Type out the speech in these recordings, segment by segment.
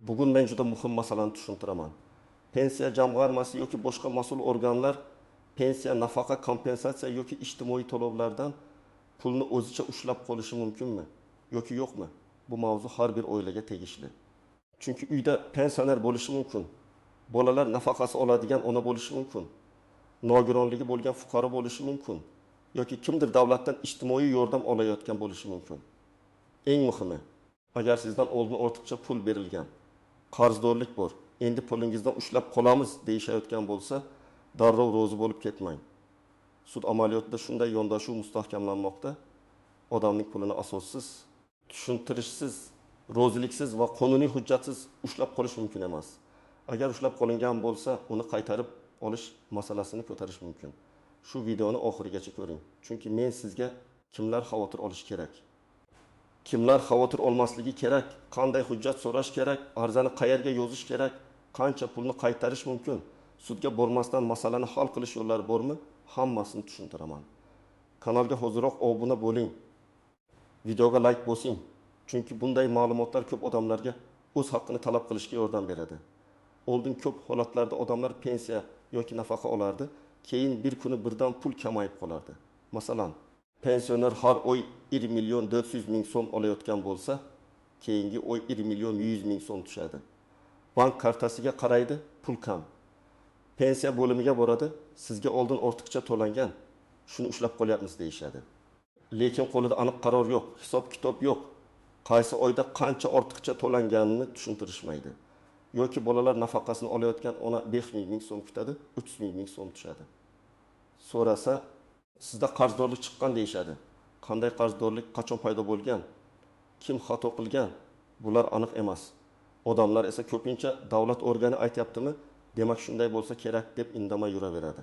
Bugun men juda muhim masalani tushuntiraman. Pensiya jamg'armasi yoki boshqa mas'ul organlar pensiya, nafaqa, kompensatsiya yoki ijtimoiy to'lovlardan pulni o'zicha ushlab qolishi mumkinmi yoki yo'qmi? Bu mavzu har bir oilaga tegishli. Chunki uyda pensioner bo'lishi mumkin. Bolalar nafaqasi oladigan ona bo'lishi mumkin. Nogironligi bo'lgan fuqaro bo'lishi mumkin. Yoki kimdir davlatdan ijtimoiy yordam olayotgan bo'lishi mumkin. Eng muhimi, agar sizdan oldin ortiqcha pul berilgan, qarzdorlik bor, endi pulingizdan ushlab qolamiz deyishayotgan bo'lsa, darrov rozi bo'lib ketmang. Sud amaliyotida shunday yondashuv mustahkamlanmoqda. Odamning pulini asossiz, tushuntirishsiz, roziliksiz va qonuniy hujjatsiz ushlab qolish mumkin emas. Agar ushlab qolingan bo'lsa, uni qaytarib olish masalasini ko'tarish mumkin. Shu videoni oxirigacha ko'ring. Chunki men sizga kimlar xavotir olish kerak, kimlar xavotir olmasligi kerak, qanday hujjat so'rash kerak, arizani qayerga yozish kerak, qancha pulni qaytarish mumkin, sudga bormasdan masalani hal qilish yo'llari bormi? Hammasini tushuntiraman. Kanalga hoziroq obuna bo'ling. Videoga like bosing. Chunki bunday ma'lumotlar ko'p odamlarga o'z haqqini talab qilishga yordam beradi. Oldin ko'p holatlarda odamlar pensiya yoki nafaqa olardi, keyin bir kuni birdan pul kamayib qolardi. Masalan, pensioner har oy 1 milyon 400 ming so'm olayotgan bo'lsa, keyingi oy 1 milyon 100 ming so'm tushadi. Bank kartasiga qaraydi, pul kam. Pensiya bo'limiga boradi, sizga oldin ortiqcha to'langan, shuni ushlab qolyapmiz deyishadi. Lekin qo'lida aniq qaror yo'q, hisob-kitob yo'q. Qaysi oyda qancha ortiqcha to'langanini tushuntirishmaydi. Yoki bolalar nafaqasini olayotgan ona 5 ming so'm kutadi, 300 ming so'm tushadi. So'rasa, sizda qarzdorlik chiqqan deyishadi. Qanday qarzdorlik, qachon paydo bo'lgan, kim xato qilgan, bular aniq emas. Odamlar esa ko'pincha davlat organi aytayaptimi, demak shunday bo'lsa kerak deb indamay yuraveradi.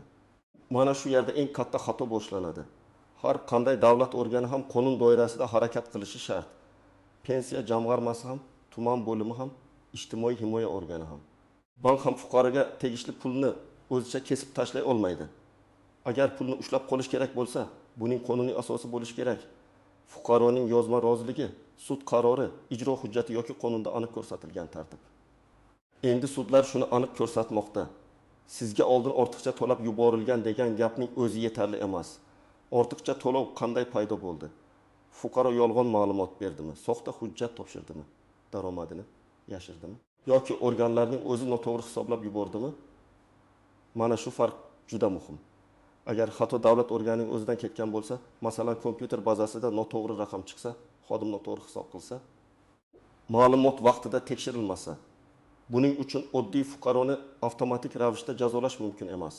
Mana shu yerda eng katta xato boshlanadi. Har qanday davlat organi ham qonun doirasida harakat qilishi shart. Pensiya jamg'armasi ham, tuman bo'limi ham, ijtimoiy himoya organi ham. Bank ham fuqaroga tegishli pulni o'zicha kesib tashlay olmaydi. Agar pulni ushlab qolish kerak bo'lsa, buning qonuniy asosi bo'lishi kerak. Fuqaroning yozma roziligi, sud qarori, ijro hujjati yoki qonunda aniq ko'rsatilgan tartib. Endi sudlar shuni aniq ko'rsatmoqda. Sizga oldin ortiqcha to'lab yuborilgan degan gapning o'zi yetarli emas. Ortiqcha to'lov qanday paydo bo'ldi? Fuqaro yolg'on ma'lumot berdimi, soxta hujjat topshirdimi, daromadini yashirdimi yoki organlarning o'zi noto'g'ri hisoblab yubordimi? Mana shu farq juda muhim. Agar xato davlat organining o'zidan ketgan bo'lsa, masalan, kompyuter bazasida noto'g'ri raqam chiqsa, xodim noto'g'ri hisob qilsa, ma'lumot vaqtida tekshirilmasa, buning uchun oddiy fuqaroni avtomatik ravishda jazolash mumkin emas.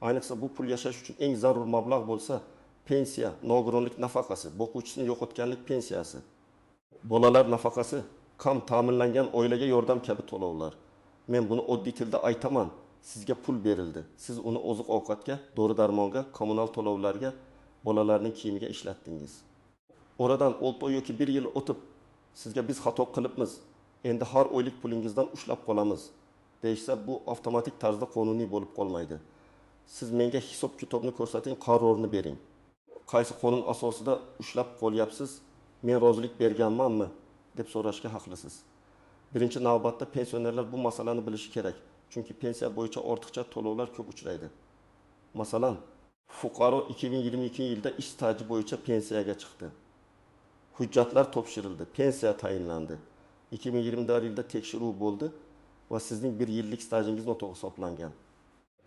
Ayniqsa bu pul yashash uchun eng zarur mablag' bo'lsa, pensiya, nogironlik nafaqasi, boquvchisini yo'qotganlik pensiyasi, bolalar nafaqasi, kam ta'minlangan oilaga yordam kabi to'lovlar. Men buni oddiy tilda aytaman. Sizga pul berildi. Siz uni oziq-ovqatga, dori-darmonga, kommunal to'lovlarga, bolalarning kiyimiga ishlatdingiz. Oradan 6 oy yoki 1 yil o'tib, sizga biz xato qilibmiz, endi har oylik pulingizdan ushlab qolamiz deyishsa, bu avtomatik tarzda qonuniy bo'lib qolmaydi. Siz menga hisob-kitobni ko'rsating, qarorni bering. Qaysi qonun asosida ushlab qolyapsiz? Men rozilik berganmanmi deb so'rashga haqlisiz. Birinchi navbatda pensionerlar bu masalani bilishi kerak. Chunki pensiya bo'yicha ortiqcha to'lovlar ko'p uchraydi. Masalan, fuqaro 2022 yilda ish staji bo'yicha pensiyaga chiqdi. Hujjatlar topshirildi, pensiya tayinlandi. 2024 yilda tekshiruv bo'ldi va sizning 1 yillik stajingiz noto'g'ri hisoblangan.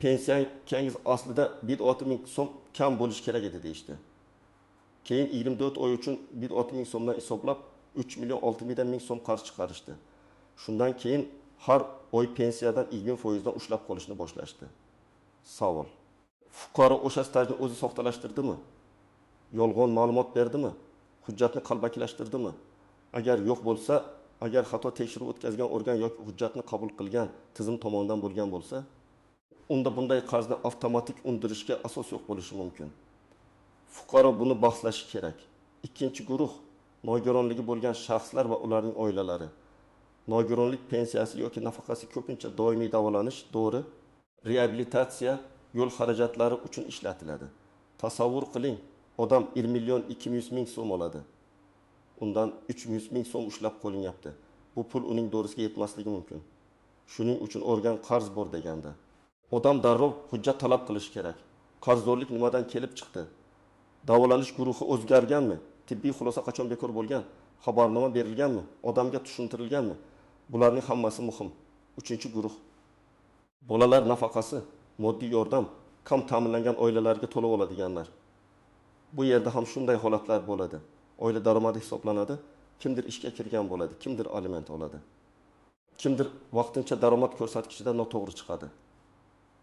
Pensiyangiz aslida 1.6 ming so'm kam bo'lishi kerak edi deyishdi. Keyin 24 oy uchun 1.6 ming so'mdan hisoblab 3 million 600 ming so'm qarz chiqarishdi. Shundan keyin har oy pensiyadan 20% ushlab qolishni boshlashdi. Savol: fuqaro o'sha stajni o'zi soxtalashtirdimi? Yolg'on ma'lumot berdimi? Hujjatni qalbakilashtirdimi? Agar yo'q bo'lsa, agar xato tekshiruv o'tkazgan organ yoki hujjatni qabul qilgan tizim tomonidan bo'lgan bo'lsa, unda bunday qarzni avtomatik undirishga asos yo'q bo'lishi mumkin. Fuqaro buni bahslashi kerak. Ikkinchi guruh nogironligi bo'lgan shaxslar va ularning oilalari. Nogironlik pensiyasi yoki nafaqasi ko'pincha doimiy davolanish, dori, reabilitatsiya, yo'l xarajatlari uchun ishlatiladi. Tasavvur qiling, odam 1 million 200 ming so'm oladi. Undan 300 ming so'm ushlab qolinyapti. bu pul uning do'risiga yetmasligi mumkin. Shuning uchun organ qarz bor deganda. Odam darrov hujjat talab qilish kerak. Qarzdorlik nimadan kelib chiqdi? Davolanish guruhi o'zgarganmi? Tibbiy xulosa qachon bekor bo'lgan? Xabarnoma berilganmi? Odamga tushuntirilganmi? Bularning hammasi muhim. 3-guruh. Bolalar nafaqasi, moddiy yordam kam ta'minlangan oilalarga to'lab oladiganlar. Bu yerda ham shunday holatlar bo'ladi. Oila daromadi hisoblanadi, kimdir ishga kirgan bo'ladi, kimdir aliment oladi. Kimdir vaqtincha daromad ko'rsatkichida noto'g'ri chiqadi.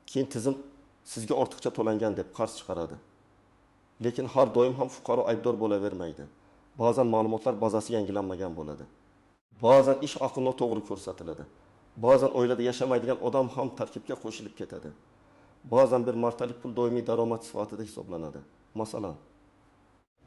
Keyin tizim sizga ortiqcha to'langan deb qarz chiqaradi. Lekin har doim ham fuqaro aybdor bo'lavermaydi. Ba'zan ma'lumotlar bazasi yangilanmagan bo'ladi. Ba'zan ish haqi noto'g'ri ko'rsatiladi. Ba'zan oilada yashamaydigan odam ham tarkibga qo'shilib ketadi. Ba'zan bir martalik pul doimiy daromad sifatida hisoblanadi. Masalan,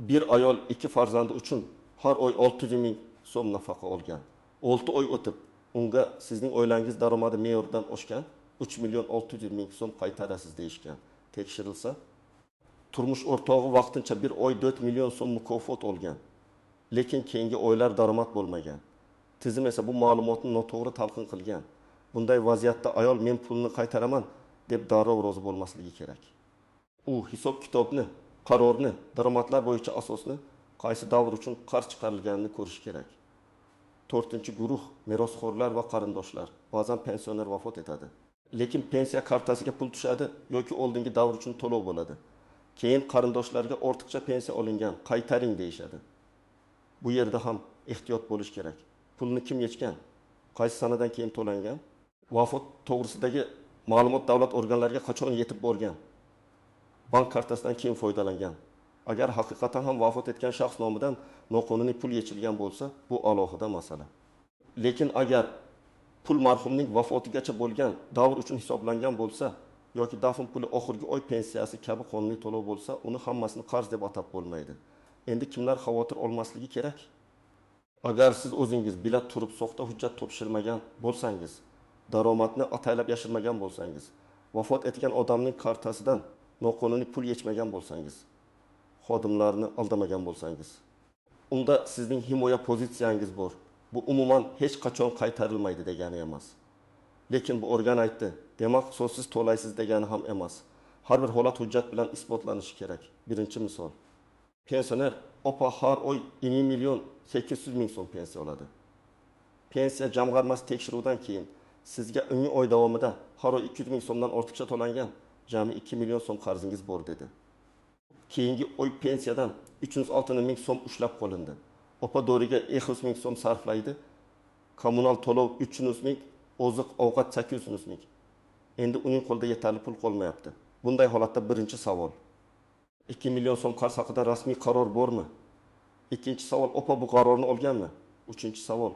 bir ayol 2 farzandi uchun har oy 600 ming so'm nafaqa olgan. 6 oy o'tib, unga sizning oilangiz daromadi me'yordan oshgan 3 million 600 ming so'm qaytarasiz deyishgan. Tekshirilsa, turmush o'rtog'i vaqtincha bir oy 4 million so'm mukofot olgan. Lekin keyingi oylar daromad bo'lmagan. Tizim esa bu ma'lumotni noto'g'ri talqin qilgan. Bunday vaziyatda ayol men pulni qaytaraman deb darrov rozi bo'lmasligi kerak. U hisob-kitobni, qarorni, daromadlar bo'yicha asosni, qaysi davr uchun qarz chiqarilganini ko'rish kerak. 4-guruh merosxo'rlar va qarindoshlar. Ba'zan pensioner vafot etadi. Lekin pensiya kartasiga pul tushadi yoki oldingi davr uchun to'lov bo'ladi. Keyin qarindoshlarga ortiqcha pensiya olingan, qaytaring deyishadi. Bu yerda ham ehtiyot bo'lish kerak. Pulni kim yechgan? Qaysi sanadan keyin to'langan? Vafot to'g'risidagi ma'lumot davlat organlariga qachon yetib borgan? Bank kartasidan keyin foydalangan. Agar haqiqatan ham vafot etgan shaxs nomidan noqonuniy pul yechilgan bo'lsa, bu alohida masala. Lekin agar pul marhumning vafotigacha bo'lgan davr uchun hisoblangan bo'lsa yoki dafn puli oxirgi oy pensiyasi kabi qonuniy to'lov bo'lsa, uni hammasini qarz deb atab bo'lmaydi. Endi kimlar xavotir olmasligi kerak? Agar siz o'zingiz bilat turib soxta hujjat topshirmagan bo'lsangiz, daromadni ataylab yashirmagan bo'lsangiz, vafot etgan odamning kartasidan noqonuniy pul yechmagan bo'lsangiz, xodimlarni aldamagan bo'lsangiz, unda sizning himoya pozitsiyangiz bor. Bu umuman hech qachon qaytarilmaydi degani emas. Lekin bu organ aytdi, demak so'zsiz to'laysiz degani ham emas. Har bir holat hujjat bilan isbotlanishi kerak. Birinchi misol. Pensioner opa har oy 2 million 800 ming so'm pensiya oladi. Pensiya jamg'armasi tekshiruvdan keyin sizga 10 oy davomida har oy 200 ming so'mdan ortiqcha to'langan, jami 2 million so'm qarzingiz bor dedi. Keyingi oy pensiyadan 360 ming so'm ushlab qolindi. Opa doriga 200 ming so'm sarflaydi. Kommunal to'lov 300 ming, oziq ovqat 800 ming. Endi uning qo'lida yetarli pul qolmayapti. Bunday holatda birinchi savol: 2 million so'm qarz haqida rasmiy qaror bormi? Ikkinchi savol: opa bu qarorni olganmi? Uchinchi savol: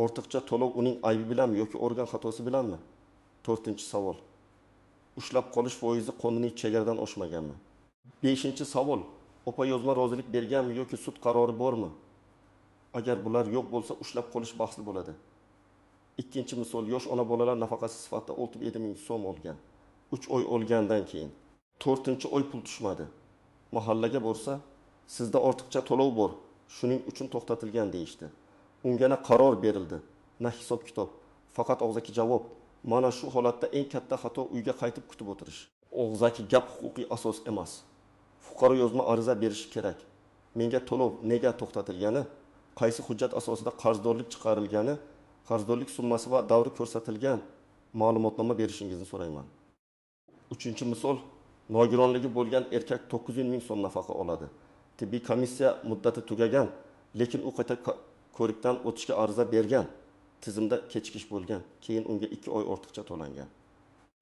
ortiqcha to'lov uning aybi bilanmi yoki organ xatosi bilanmi? To'rtinchi savol: ushlab qolish foizi qonuniy chegaradan oshmaganmi? Beshinchi savol: opa yozma rozilik berganmi yoki sud qarori bormi? Agar bular yo'q bo'lsa, ushlab qolish bahsli bo'ladi. Ikkinchi misol: yosh ona bolalar nafaqasi sifatida 67 ming so'm olgan. 3 oy olgandan keyin 4-oy pul tushmadi. Mahallaga borsa, sizda ortiqcha to'lov bor, shuning uchun to'xtatilgan deyishdi. Unga na qaror berildi, na hisob-kitob, faqat og'zaki javob. Mana shu holatda eng katta xato uyga qaytib kutib o'tirish. Og'zaki gap huquqiy asos emas. Fuqaro yozma ariza berishi kerak. Menga to'lov nega to'xtatilgani, qaysi hujjat asosida qarzdorlik chiqarilgani, qarzdorlik summasi va davri ko'rsatilgan ma'lumotnoma berishingizni so'rayman. Uchinchi misol: nogironligi bo'lgan erkak 900 ming so'm nafaqa oladi. Tibbiy komissiya muddati tugagan, lekin u qayta ko'rikdan o'tishga ariza bergan. Tizimda kechikish bo'lgan. Keyin unga 2 oy ortiqcha to'langan.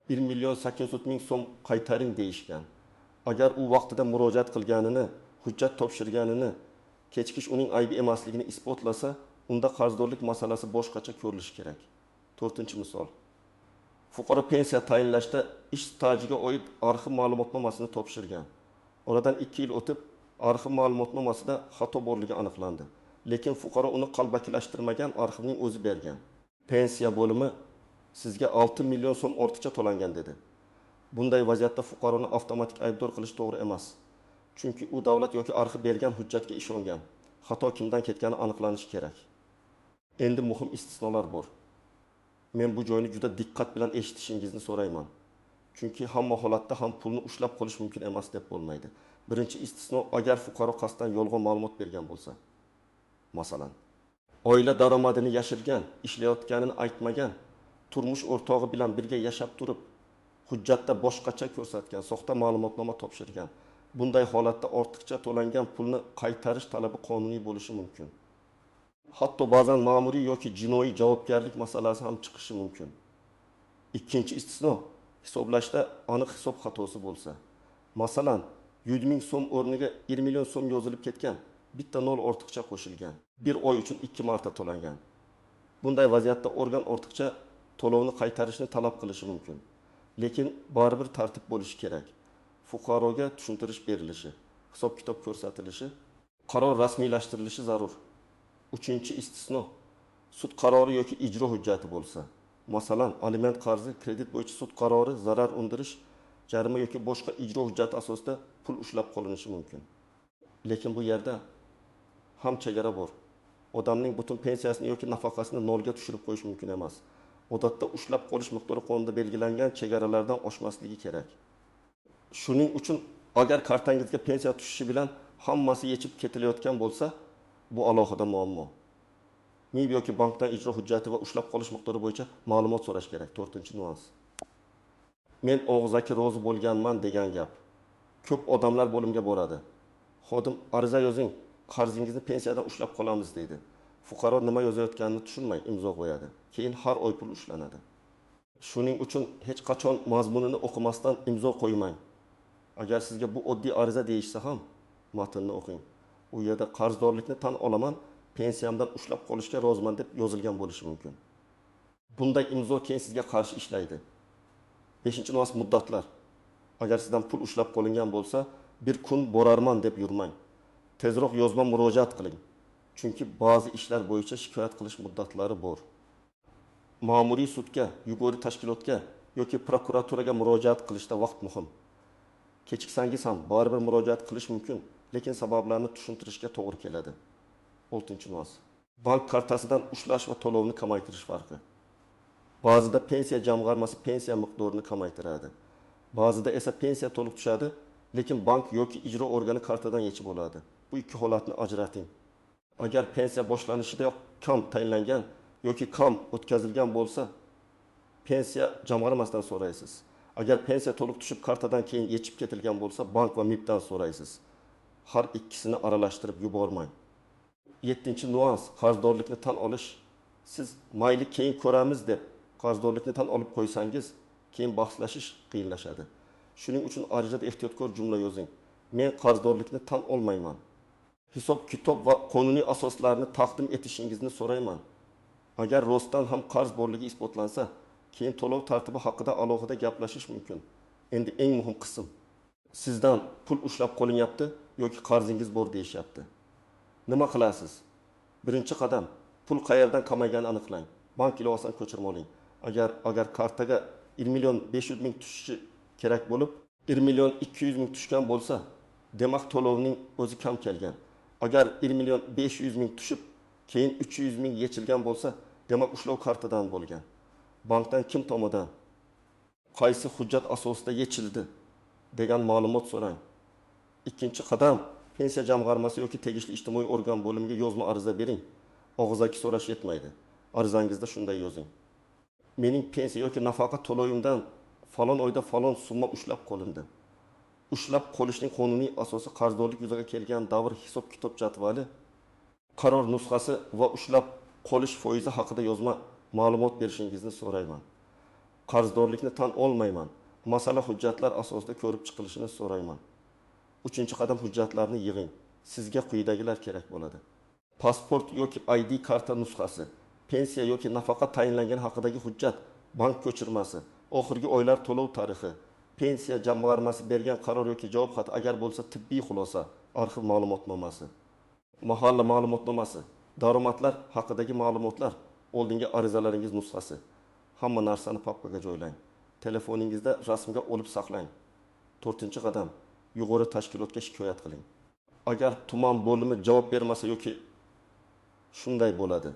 1 million 800 ming so'm qaytaring deyishgan. Agar u vaqtida murojaat qilganini, hujjat topshirganini, kechikish uning aybi emasligini isbotlasa, unda qarzdorlik masalasi boshqacha ko'rilishi kerak. 4-misol: fuqaro pensiya tayinlashda ish stajiga oid arxiv ma'lumotnomasini topshirgan. Oradan 2 yil o'tib, arxiv ma'lumotnomasida xato borligi aniqlandi. Lekin fuqaro uni qalbakilashtirmagan, arxivning o'zi bergan. Pensiya bo'limi sizga 6 million so'm ortiqcha to'langan dedi. Bunday vaziyatda fuqaroni avtomatik aybdor qilish to'g'ri emas. Chunki u davlat yoki arxiv bergan hujjatga ishongan. Xato kimdan ketgani aniqlanishi kerak. Endi muhim istisnolar bor. Men bu joyni juda diqqat bilan eshitishingizni so'rayman. Chunki hamma holatda ham pulni ushlab qolish mumkin emas deb bo'lmaydi. Birinchi istisno, agar fuqaro qasddan yolg'on ma'lumot bergan bo'lsa. Masalan, oila daromadini yashirgan, ishlayotganini aytmagan, turmush o'rtog'i bilan birga yashab turib, hujjatda boshqacha ko'rsatgan, soxta ma'lumotnoma topshirgan. Bunday holatda ortiqcha to'langan pulni qaytarish talabi qonuniy bo'lishi mumkin. Hatto ba'zan ma'muriy yoki jinoiy javobgarlik masalasi ham chiqishi mumkin. Ikkinchi istisno, hisoblashda aniq hisob xatosi bo'lsa. Masalan, 100 ming so'm o'rniga 1 million so'm yozilib ketgan, bitta nol ortiqcha qo'shilgan. Bir oy uchun 2 marta to'langan. Bunday vaziyatda organ ortiqcha to'lovni qaytarishni talab qilishi mumkin. Lekin baribir tartib bo'lishi kerak. Fuqaroga tushuntirish berilishi, hisob-kitob ko'rsatilishi, qaror rasmiylashtirilishi zarur. Uchinchi istisno, sud qarori yoki ijro hujjati bo'lsa. Masalan, aliment qarzi, kredit bo'yicha sud qarori, zarar undirish, jarima yoki boshqa ijro hujjati asosida pul ushlab qolinishi mumkin. Lekin bu yerda ham chegara bor. Odamning butun pensiyasini yoki nafaqasini nolga tushirib qo'yish mumkin emas. Odatda ushlab qolish miqdori qonunda belgilangan chegaralardan oshmasligi kerak. Shuning uchun agar kartangizga pensiya tushishi bilan hammasi yechib ketilayotgan bo'lsa, bu alohida muammo. MIB yoki bankdan ijro hujjati va ushlab qolish miqdori bo'yicha ma'lumot so'rash kerak. 4-nuans. Men og'zaki rozi bo'lganman degan gap. Ko'p odamlar bo'limga boradi. Xodim, ariza yozing, qarzingizni pensiyadan ushlab qolamiz deydi. Fuqaro nima yozayotganini tushunmay imzo qo'yadi. Keyin har oy pul ushlanadi. Shuning uchun hech qachon mazmunini o'qimasdan imzo qo'ymang. Agar sizga bu oddiy ariza deyishsa ham, matnni o'qing. U yerda qarzdorlikni tan olaman, pensiyamdan ushlab qolishga roziman deb yozilgan bo'lishi mumkin. Bunday imzo keyin sizga qarshi ishlaydi. 5-nuans, muddatlar. Agar sizdan pul ushlab qolingan bo'lsa, bir kun borarman deb yurmang. Tezroq yozma murojaat qiling. Chunki ba'zi ishlar bo'yicha shikoyat qilish muddatlari bor. Ma'muriy sudga, yuqori tashkilotga yoki prokuraturaga murojaat qilishda vaqt muhim. Kechiksangiz ham baribir murojaat qilish mumkin, lekin sabablarni tushuntirishga to'g'ri keladi. 6-nuans. Bank kartasidan ushlash va to'lovni kamaytirish farqi. Ba'zida pensiya jamg'armasi pensiya miqdorini kamaytiradi. Ba'zida esa pensiya to'liq tushadi, lekin bank yoki ijro organi kartadan yechib oladi. Bu ikki holatni ajrating. Agar pensiya boshlanishidayoq kam tayinlangan yoki kam o'tkazilgan bo'lsa, pensiya jamg'armasidan so'raysiz. Agar pensiya to'liq tushib kartadan keyin yechib ketilgan bo'lsa, bank va MIBdan so'raysiz. Har ikkisini aralashtirib yubormang. 7-nuans, qarzdorlikni tan olish. Siz mayli keyin ko'ramiz deb qarzdorlikni tan olib qo'ysangiz, keyin bahslashish qiyinlashadi. Shuning uchun arizada ehtiyotkor jumla yozing. Men qarzdorlikni tan olmayman. Hisob-kitob va qonuniy asoslarni taqdim etishingizni so'rayman. Agar rostdan ham qarz borligi isbotlansa, keyin to'lov tartibi haqida alohida gaplashish mumkin. Endi eng muhim qism. Sizdan pul ushlab qolinyapti yoki qarzingiz bor deyishyapti. Nima qilasiz? Birinchi qadam, pul qayerdan kamayganini aniqlang. Bank ilovasidan ko'chirma oling. Agar kartaga 1 million 500 ming tushishi kerak bo'lib, 1 million 200 ming tushgan bo'lsa, demak to'lovning o'zi kam kelgan. Agar 1 million 500 ming tushib, keyin 300 ming yechilgan bo'lsa, demak ushlov kartadan bo'lgan. Bankdan kim tomonidan, qaysi hujjat asosida yechildi degan ma'lumot so'rang. Ikkinchi qadam, pensiya jamg'armasi yoki tegishli ijtimoiy organ bo'limiga yozma ariza bering. Og'zaki so'rash yetmaydi. Arizangizda shunday yozing. Mening pensiya yoki nafaqa to'lovimdan falon oyda falon summa ushlab qolindi. Ushlab qolishning qonuniy asosi qarzdorlik yuzaga kelgan davr hisob-kitob jadvali, qaror nusxasi va ushlab qolish foizi haqida yozma ma'lumot berishingizni so'rayman. Qarzdorlikni tan olmayman. Masala hujjatlar asosida ko'rib chiqilishini so'rayman. 3-qadam, hujjatlarni yig'ing. Sizga quyidagilar kerak bo'ladi. Pasport yoki ID karta nusxasi, pensiya yoki nafaqa tayinlangan haqidagi hujjat, bank ko'chirmasi, oxirgi oylar to'lov tarixi, pensiya jamg'armasi bergan qaror yoki javob xati, agar bo'lsa tibbiy xulosa, arxiv ma'lumotnomasi, mahalla ma'lumotnomasi, daromadlar haqidagi ma'lumotlar, oldingi arizalaringiz nusxasi. Hamma narsani papkaga joylang. Telefoningizda rasmga olib saqlang. 4-qadam, yuqori tashkilotga shikoyat qiling. Agar tuman bo'limi javob bermasa yoki shunday bo'ladi.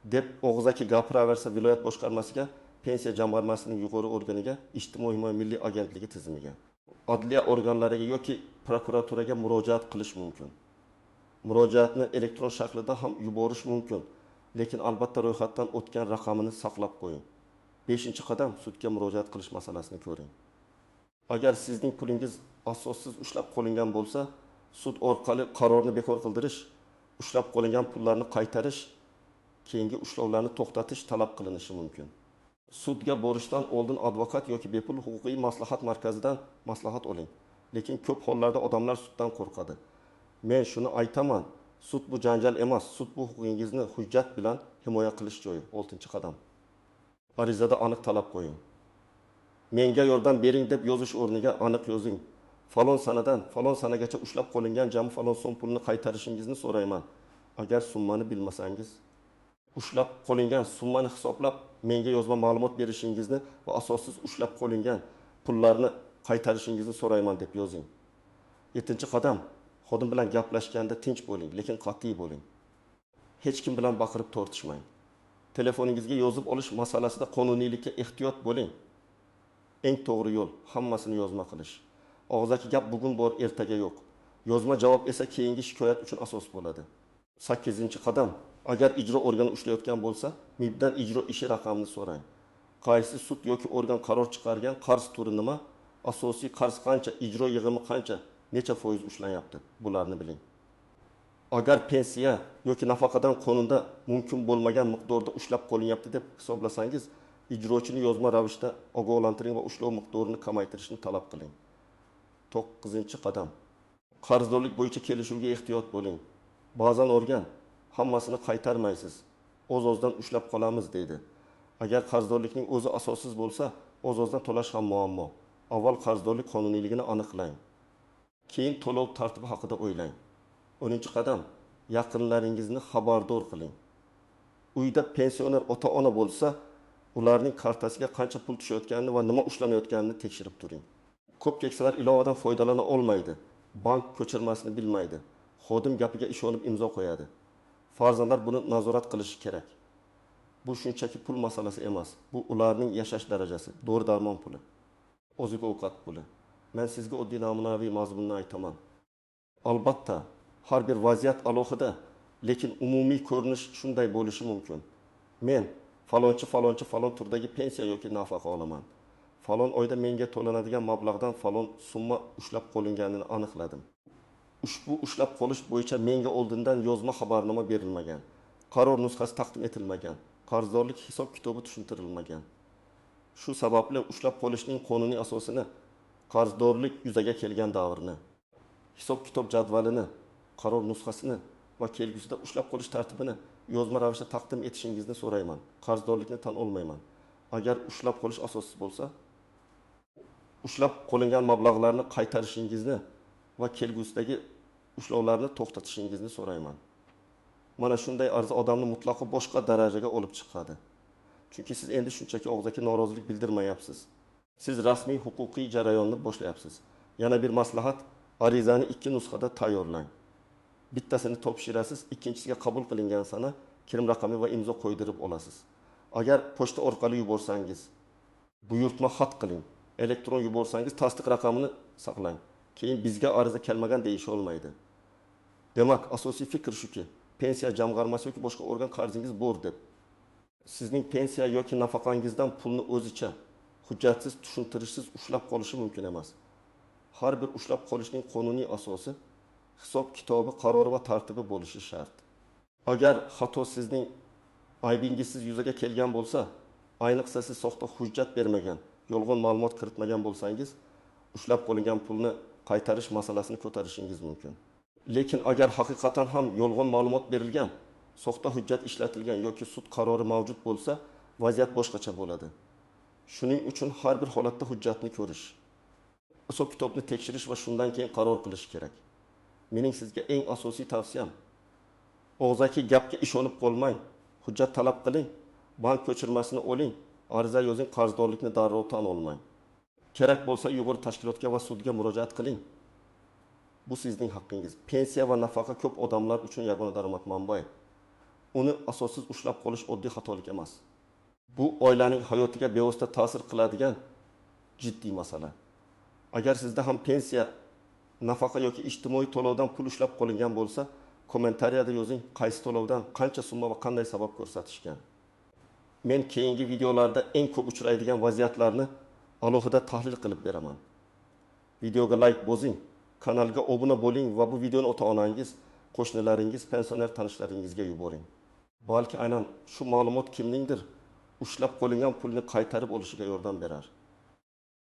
deb og'zaki gapiraversa viloyat boshqarmasiga, pensiya jamg'armasining yuqori organiga, ijtimoiy himoya milliy agentligi tizimiga, adliya organlariga yoki prokuraturaga murojaat qilish mumkin. Murojaatni elektron shaklida ham yuborish mumkin, lekin albatta ro'yxatdan o'tgan raqamini saqlab qo'ying. 5-qadam sudga murojaat qilish masalasini ko'ring. Agar sizning pulingiz asossiz ushlab qolingan bo'lsa, sud orqali qarorni bekor qildirish, ushlab qolingan pullarni qaytarish, keyingi ushlovlarni to'xtatish talab qilinishi mumkin. Sudga borishdan oldin advokat yoki bepul huquqiy maslahat markazidan maslahat oling. Lekin ko'p hollarda odamlar suddan qo'rqadi. Men shuni aytaman, sud bu janjal emas, sud bu huquqingizni hujjat bilan himoya qilish joyi. 6-qadam. Arizada aniq talab qo'ying. Menga yordam bering deb yozish o'rniga aniq yozing. Falon sanadan falon sanagacha ushlab qolingan jami falon so'm pulni qaytarishingizni so'rayman. Agar summani bilmasangiz, ushlab qolingan summani hisoblab menga yozma ma'lumot berishingizni va asossiz ushlab qolingan pullarni qaytarishingizni so'rayman deb yozing. 7-qadam. Xodim bilan gaplashganda tinch bo'ling, lekin qat'iy bo'ling. Hech kim bilan baqirib tortishmang. Telefoningizga yozib olish masalasida qonuniylikka ehtiyot bo'ling. Eng to'g'ri yo'l hammasini yozma qilish. Og'zaki gap bugun bor, ertaga yo'q. Yozma javob esa keyingi shikoyat uchun asos bo'ladi. 8-qadam. Agar ijro organi ushlayotgan bo'lsa, MIBdan ijro ishi raqamini so'rang. Qaysi sud yoki organ qaror chiqargan, qarz turi nima, asosiy qarz qancha, ijro yig'imi qancha, necha foiz ushlanyapti, bularni biling. Agar pensiya yoki nafaqadan qonunda mumkin bo'lmagan miqdorda ushlab qolinyapti deb hisoblasangiz, ijrochini yozma ravishda ogohlantiring va ushlov miqdorini kamaytirishni talab qiling. 9-qadam. Qarzdorlik bo'yicha kelishuvga ehtiyot bo'ling. Ba'zan organ hammasini qaytarmaysiz, o'z-o'zidan ushlab qolamiz deydi. Agar qarzdorlikning o'zi asossiz bo'lsa, o'z-o'zidan to'lash ham muammo. Avval qarzdorlik qonuniyligini aniqlang. Keyin to'lov tartibi haqida o'ylang. 10-qadam. Yaqinlaringizni xabardor qiling. Uyda pensioner ota-ona bo'lsa, ularning kartasiga qancha pul tushayotganini va nima ushlanayotganini tekshirib turing. Ko'p keksalar ilovadan foydalana olmaydi. Bank ko'chirmasini bilmaydi. Xodim gapiga ishonib imzo qo'yadi. Farzandlar buni nazorat qilishi kerak. Bu shunchaki pul masalasi emas. Bu ularning yashash darajasi, dori-darmon puli, oziq ovqat puli. Men sizga oddiy namunaviy mazmunni aytaman. Albatta, har bir vaziyat alohida, lekin umumiy ko'rinish shunday bo'lishi mumkin. Men falon turdagi pensiya yoki nafaqa olaman. Falon oyda menga to'lanadigan mablag'dan falon summa ushlab qolinganini aniqladim. Ushbu ushlab qolish bo'yicha menga oldindan yozma xabarnoma berilmagan. Qaror nusxasi taqdim etilmagan. Qarzdorlik hisob-kitobi tushuntirilmagan. Shu sababli ushlab qolishning qonuniy asosini, qarzdorlik yuzaga kelgan davrni, hisob-kitob jadvalini, qaror nusxasini va kelgusida ushlab qolish tartibini yozma ravishda taqdim etishingizni so'rayman. Qarzdorlikni tan olmayman. Agar ushlab qolish asossiz bo'lsa, ushlab qolingan mablag'larni qaytarishingizni va kelgusidagi ushlovlarni to'xtatishingizni so'rayman. Mana shunday arza odamni mutlaqo boshqa darajaga olib chiqadi. Chunki siz endi shunchaki og'zaki norozilik bildirmayapsiz. Siz rasmiy huquqiy jarayonni boshlayapsiz. Yana bir maslahat, arizani 2 nusxada tayyorlang. Bittasini topshirasiz, ikkinchisiga qabul qilingan sana kirim raqami va imzo qo'ydirib olasiz. Agar pochta orqali yuborsangiz, buyurtma xat qiling. Elektron yuborsangiz tasdiq raqamini saqlang. Keyin bizga ariza kelmagan deyish olmaydi. Demak, asosiy fikr shuki, pensiya jamg'armasi yoki boshqa organ qarzingiz bor deb. Sizning pensiya yoki nafaqangizdan pulni o'zicha hujjatsiz, tushuntirishsiz ushlab qolishi mumkin emas. Har bir ushlab qolishning qonuniy asosi, hisob-kitobi, qarori va tartibi bo'lishi shart. Agar xato sizning aybingizsiz yuzaga kelgan bo'lsa, ayniqsa siz soxta hujjat bermagan, yolg'on ma'lumot kiritmagan bo'lsangiz, ushlab qolingan pulni qaytarish masalasini ko'tarishingiz mumkin. Lekin agar haqiqatan ham yolg'on ma'lumot berilgan, soxta hujjat ishlatilgan yoki sud qarori mavjud bo'lsa, vaziyat boshqacha bo'ladi. Shuning uchun har bir holatda hujjatni ko'rish, hisob-kitobni tekshirish va shundan keyin qaror qilish kerak. Mening sizga eng asosiy tavsiyam, og'zaki gapga ishonib qolmang, hujjat talab qiling, bank ko'chirmasini oling, ariza yozing, qarzdorlikni darrov tan olmang. Kerak bo'lsa yuqori tashkilotga va sudga murojaat qiling. Bu sizning haqqingiz. Pensiya va nafaqa ko'p odamlar uchun yagona daromad manbai. uni asossiz ushlab qolish oddiy xatolik emas. Bu oilaning hayotiga bevosita ta'sir qiladigan jiddiy masala. Agar sizda ham pensiya, nafaqa yoki ijtimoiy to'lovdan pul ushlab qolingan bo'lsa, kommentariyada yozing, qaysi to'lovdan, qancha summa va qanday sabab ko'rsatishgan. Men keyingi videolarda eng ko'p uchraydigan vaziyatlarni alohida tahlil qilib beraman. Videoga like bosing, kanalga obuna bo'ling va bu videoni ota-onangiz, qo'shnilaringiz, pensioner tanishlaringizga yuboring. Balki aynan shu ma'lumot kimningdir ushlab qo'lingan pulni qaytarib olishiga yordam berar.